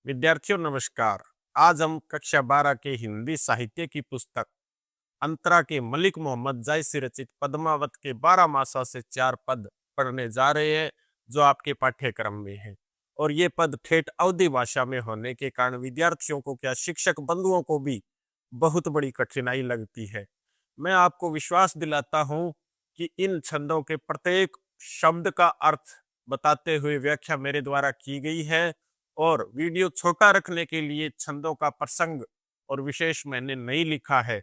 विद्यार्थियों नमस्कार। आज हम कक्षा 12 के हिंदी साहित्य की पुस्तक अंतरा के मलिक मोहम्मद जायसी रचित पद्मावत के 12 मासा से 4 पद पढ़ने जा रहे हैं जो आपके पाठ्यक्रम में है। और ये पद ठेठ अवधी भाषा में होने के कारण विद्यार्थियों को क्या शिक्षक बंधुओं को भी बहुत बड़ी कठिनाई लगती है। मैं आपको विश्वास दिलाता हूँ कि इन छंदों के प्रत्येक शब्द का अर्थ बताते हुए व्याख्या मेरे द्वारा की गई है और वीडियो छोटा रखने के लिए छंदों का प्रसंग और विशेष मैंने नहीं लिखा है।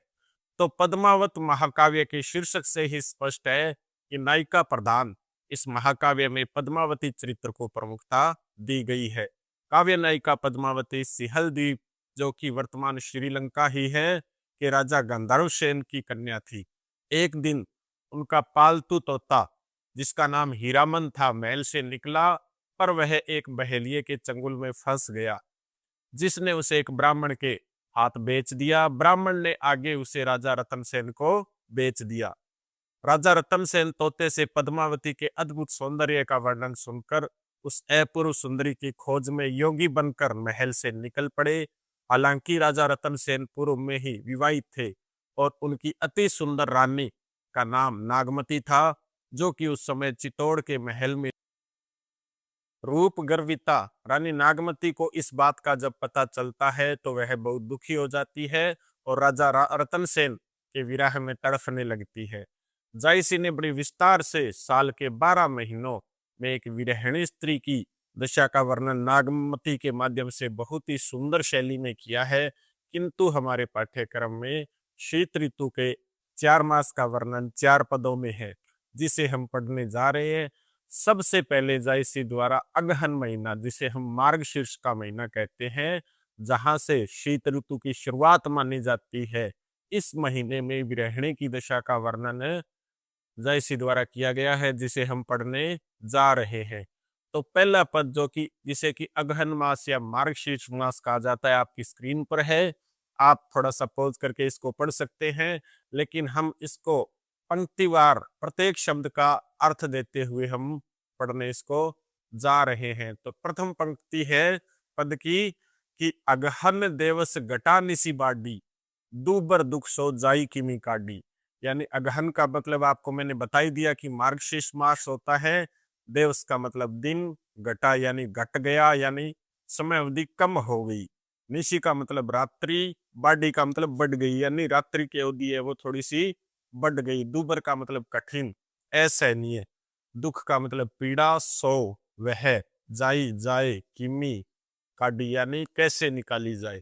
तो पद्मावत महाकाव्य के शीर्षक से ही स्पष्ट है कि नायिका प्रधान इस महाकाव्य में पद्मावती चरित्र को प्रमुखता दी गई है। काव्य नायिका पद्मावती सिहल द्वीप, जो कि वर्तमान श्रीलंका ही है, के राजा गंधर्व सेन की कन्या थी। एक दिन उनका पालतू तोता, जिसका नाम हीरामन था, महल से निकला, पर वह एक बहेलिए के चंगुल में फंस गया, जिसने उसे एक ब्राह्मण के हाथ बेच दिया। ब्राह्मण ने आगे उसे राजा रतन सेन को बेच दिया। राजा रतन सेन तोते से पद्मावती के अद्भुत सौंदर्य का वर्णन सुनकर उस अपूर्व सुंदरी की खोज में योगी बनकर महल से निकल पड़े। हालांकि राजा रतन सेन पूर्व में ही विवाहित थे और उनकी अति सुंदर रानी का नाम नागमती था, जो कि उस समय चित्तौड़ के महल में रूप गर्विता रानी नागमती को इस बात का जब पता चलता है तो वह बहुत दुखी हो जाती है और राजा रतन सेन के विरह में तड़फने लगती है। जायसी ने बड़ी विस्तार से साल के 12 महीनों में एक विरहिणी स्त्री की दशा का वर्णन नागमती के माध्यम से बहुत ही सुंदर शैली में किया है, किंतु हमारे पाठ्यक्रम में शीत ऋतु के 4 मास का वर्णन 4 पदों में है, जिसे हम पढ़ने जा रहे हैं। सबसे पहले जायसी द्वारा अगहन महीना, जिसे हम मार्गशीर्ष का महीना कहते हैं, जहां से शीत ऋतु की शुरुआत मानी जाती है, इस महीने में विरहिणी की दशा का वर्णन जायसी द्वारा किया गया है, जिसे हम पढ़ने जा रहे हैं। तो पहला पद, जो कि जिसे कि अगहन मास या मार्गशीर्ष मास कहा जाता है, आपकी स्क्रीन पर है। आप थोड़ा सा पॉज करके इसको पढ़ सकते हैं, लेकिन हम इसको पंक्तिवार प्रत्येक शब्द का अर्थ देते हुए हम पढ़ने इसको जा रहे हैं। तो प्रथम पंक्ति है पद की कि अगहन देवस घटा निसी बाडी, दूबर दुख सो जाई किमी काडी। यानी अगहन का मतलब आपको मैंने बता ही दिया कि मार्गशीर्ष मास होता है। देवस का मतलब दिन, घटा यानी घट गया यानी समय अवधि कम हो गई, निशी का मतलब रात्रि, बाडी का मतलब बढ़ गई यानी रात्रि की अवधि है वो थोड़ी सी बढ़ गई। दूबर का मतलब कठिन, असहनीय। दुख का मतलब पीड़ा, सो वह, जाई जाए, किमी काडी यानी कैसे निकाली जाए।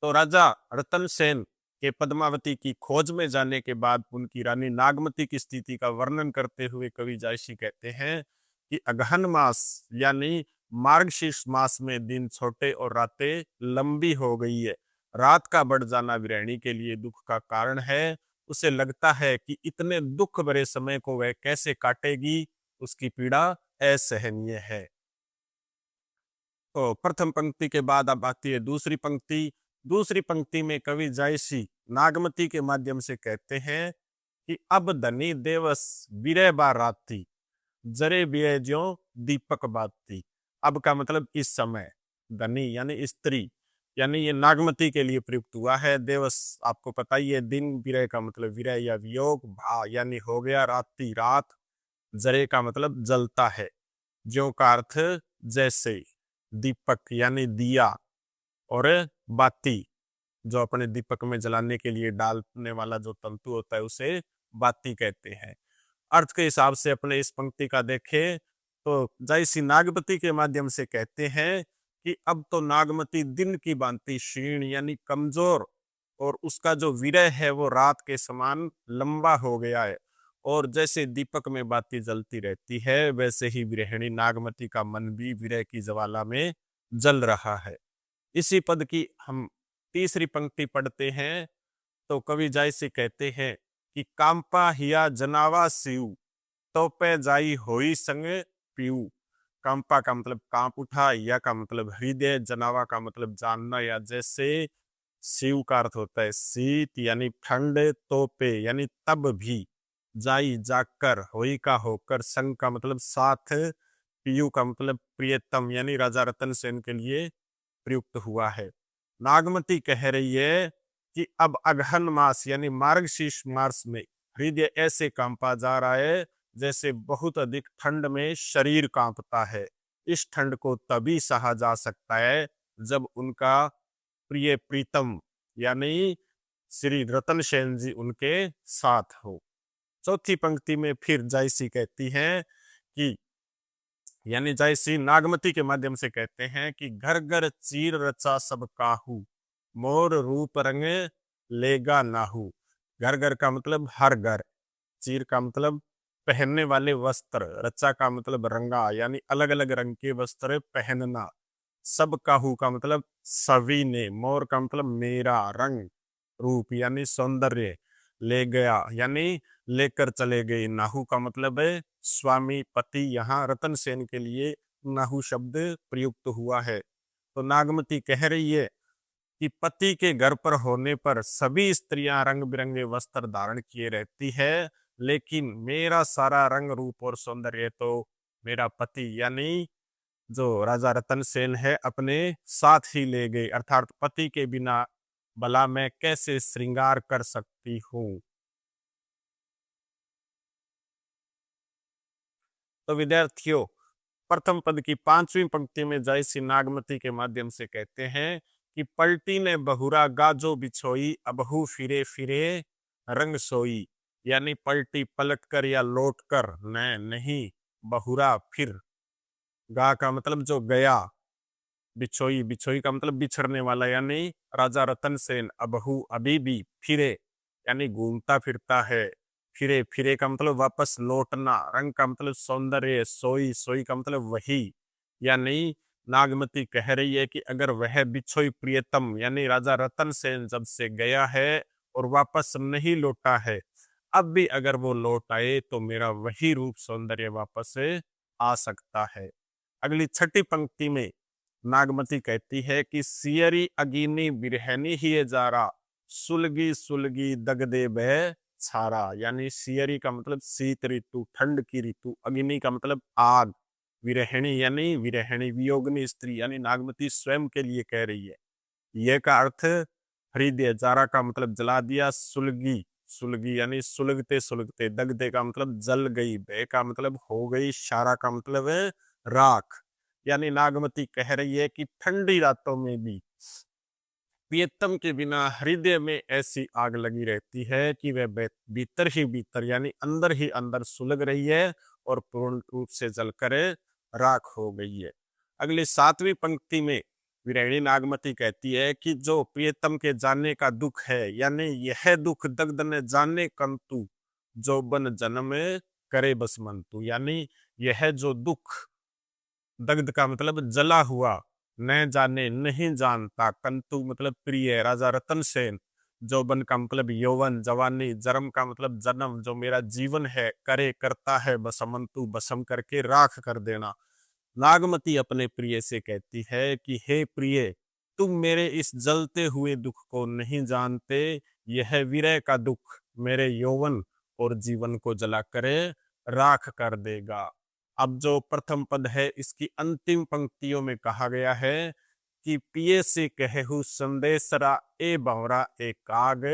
तो राजा रतन सेन के पद्मावती की खोज में जाने के बाद उनकी रानी नागमती की स्थिति का वर्णन करते हुए कवि जायसी कहते हैं कि अगहन मास यानी मार्गशीर्ष मास में दिन छोटे और रातें लंबी हो गई है। रात का बढ़ जाना विरहिणी के लिए दुख का कारण है। उसे लगता है कि इतने दुख भरे समय को वह कैसे काटेगी, उसकी पीड़ा असहनीय है। तो प्रथम पंक्ति के बाद अब आती है दूसरी पंक्ति। दूसरी पंक्ति में कवि जायसी नागमती के माध्यम से कहते हैं कि अब धनी देवस बिरे बा राती, जरे बिये ज्यों दीपक बाती। अब का मतलब इस समय, धनी यानी स्त्री, यानी ये नागमती के लिए प्रयुक्त हुआ है। देवस आपको पता ही है दिन, विरह का मतलब विरह या वियोग, भा यानी हो गया, राती रात, जरे का मतलब जलता है, ज्यों का अर्थ जैसे, दीपक यानी दिया, और बाती जो अपने दीपक में जलाने के लिए डालने वाला जो तंतु होता है उसे बाती कहते हैं। अर्थ के हिसाब से अपने इस पंक्ति का देखें तो जायसी नागमती के माध्यम से कहते हैं कि अब तो नागमती दिन की भांति क्षीण यानी कमजोर, और उसका जो विरह है वो रात के समान लंबा हो गया है, और जैसे दीपक में बाती जलती रहती है वैसे ही विरहिणी नागमती का मन भी विरह की ज्वाला में जल रहा है। इसी पद की हम तीसरी पंक्ति पढ़ते हैं तो कवि जायसी कहते हैं कि कांपा हिया जनावा सिउ, तोपे जाई होई संग पीऊ। कांपा का मतलब कांप उठा, या का मतलब हृदय, जनावा का मतलब जानना या जैसे, शिव का अर्थ होता है शीत यानी ठंड, तोपे यानी तब भी, जाई जाकर, होई का होकर, संग का मतलब साथ, पीयू का मतलब प्रियतम यानी राजा रतन सेन के लिए प्रयुक्त हुआ है। नागमती कह रही है कि अब अगहन मास यानी मार्गशीर्ष मास में हृदय ऐसे कांपा जा रहा है जैसे बहुत अधिक ठंड में शरीर कांपता है। इस ठंड को तभी सहा जा सकता है जब उनका प्रिय प्रीतम यानी श्री रतन सेन जी उनके साथ हो। चौथी पंक्ति में फिर जायसी कहती है कि यानी जायसी नागमती के माध्यम से कहते हैं कि घर घर चीर रचा सब काहू, मोर रूप रंग लेगा नाहू। घर घर का मतलब हर घर, चीर का मतलब पहनने वाले वस्त्र, रचा का मतलब रंगा यानी अलग अलग रंग के वस्त्र पहनना, सब काहू का मतलब सभी ने, मोर का मतलब मेरा, रंग रूप यानी सौंदर्य, ले गया यानी लेकर चले गए, नाहू का मतलब है स्वामी पति। यहाँ रतन सेन के लिए नाहू शब्द प्रयुक्त हुआ है। तो नागमती कह रही है कि पति के घर पर होने पर सभी स्त्रियां रंग बिरंगे वस्त्र धारण किए रहती है, लेकिन मेरा सारा रंग रूप और सौंदर्य तो मेरा पति यानी जो राजा रतन सेन है अपने साथ ही ले गए, अर्थात पति के बिना भला मैं कैसे श्रृंगार कर सकती हूँ। तो विद्यार्थियों, प्रथम पद की पांचवी पंक्ति में जायसी नागमती के माध्यम से कहते हैं कि पलटी ने बहुरा गाजो बिछोई, अबहू फिरे फिरे रंग सोई। यानी पलटी पलट कर या लौट कर, न नहीं, बहुरा फिर, गा का मतलब जो गया, बिछोई, बिछोई का मतलब बिछड़ने वाला यानी राजा रतन सेन अबहू अभी भी, फिरे यानी घूमता फिरता है, फिरे, फिरे का मतलब वापस लौटना, रंग का मतलब सौंदर्य, सोई, सोई का मतलब वही। यानी नागमती कह रही है कि अगर वह बिछोई प्रियतम यानी राजा रतन सेन जब से गया है और वापस नहीं लौटा है, अब भी अगर वो लौट आए तो मेरा वही रूप सौंदर्य वापस आ सकता है। अगली छठी पंक्ति में नागमती कहती है कि सियरी अगीनी बिरहनी ही जारा, सुलगी सुलगी दगदे बह छारा। यानी सियरी का मतलब शीत ऋतु, ठंड की ऋतु, अग्नि का मतलब आग, विरहिणी यानी विरहिणी वियोगनी स्त्री यानी नागमती स्वयं के लिए कह रही है। यह का अर्थ हृदय, जारा का मतलब जला दिया, सुलगी, सुलगी यानी सुलगते सुलगते, दगदे का मतलब जल गई, बह का मतलब हो गई, शारा का मतलब है राख। यानी नागमती कह रही है कि ठंडी रातों में भी प्रियतम के बिना हृदय में ऐसी आग लगी रहती है कि वह भीतर ही भीतर यानी अंदर ही अंदर सुलग रही है और पूर्ण रूप से जलकर राख हो गई है। अगली सातवीं पंक्ति में विरहिणी नागमती कहती है कि जो प्रियतम के जाने का दुख है, यानी यह दुख दग्ध न जाने कंतु, जो बन जन्म करे बसमंतु। यानी यह जो दुख, दग्ध का मतलब जला हुआ, न जाने नहीं जानता, कंतु मतलब प्रिय, राजा रतन सेन, जौबन का मतलब यौवन जवानी, जन्म का मतलब जन्म, जो मेरा जीवन है, करे करता है, बसमंतु बसम करके राख कर देना। नागमती अपने प्रिय से कहती है कि हे प्रिय, तुम मेरे इस जलते हुए दुख को नहीं जानते, यह विरह का दुख मेरे यौवन और जीवन को जला करे राख कर देगा। अब जो प्रथम पद है इसकी अंतिम पंक्तियों में कहा गया है कि पिए से कहू संदेसरा ए बवरा ए काग,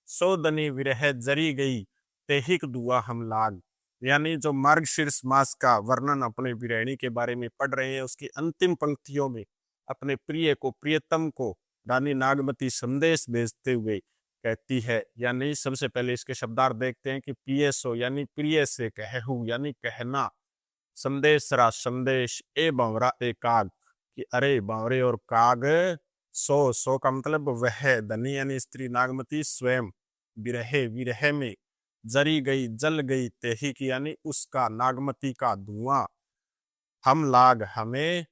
सो दनी विरह जरी गई तेहिक दुआ हम लाग। यानी जो मार्गशीर्ष मास का वर्णन अपने विरहिणी के बारे में पढ़ रहे हैं, उसकी अंतिम पंक्तियों में अपने प्रिय को, प्रियतम को रानी नागमती संदेश भेजते हुए कहती है। यानी सबसे पहले इसके शब्दार्थ देखते हैं कि पिए सो यानी प्रिय से कहू यानी कहना, संदेशरा संदेश, ए बावरा ए काग कि अरे बावरे और काग, सो, सो का मतलब वह, धनी यानी स्त्री नागमती स्वयं, विरहे विरह में, जरी गई जल गई, तेही की यानी उसका, नागमती का धुआं, हम लाग हमें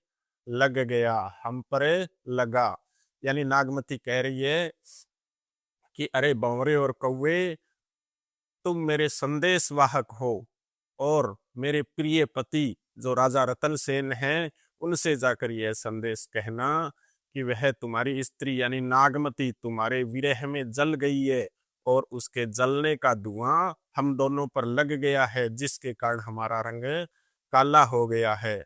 लग गया, हम पर लगा। यानी नागमती कह रही है कि अरे बावरे और कौवे, तुम मेरे संदेश वाहक हो और मेरे प्रिय पति जो राजा रतन सेन हैं उनसे जाकर यह संदेश कहना कि वह तुम्हारी स्त्री यानी नागमती तुम्हारे विरह में जल गई है और उसके जलने का धुआं हम दोनों पर लग गया है, जिसके कारण हमारा रंग काला हो गया है।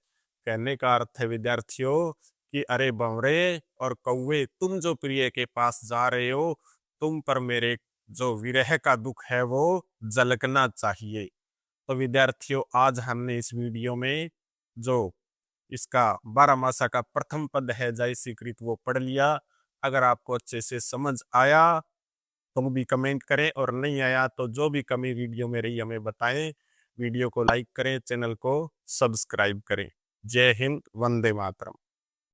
कहने का अर्थ है विद्यार्थियों कि अरे बंवरे और कौवे, तुम जो प्रिय के पास जा रहे हो, तुम पर मेरे जो विरह का दुख है वो झलकना चाहिए। तो विद्यार्थियों, आज हमने इस वीडियो में जो इसका 12 मासा का प्रथम पद है जयसीकृत वो पढ़ लिया। अगर आपको अच्छे से समझ आया तो भी कमेंट करें, और नहीं आया तो जो भी कमी वीडियो में रही हमें बताएं। वीडियो को लाइक करें, चैनल को सब्सक्राइब करें। जय हिंद, वंदे मातरम।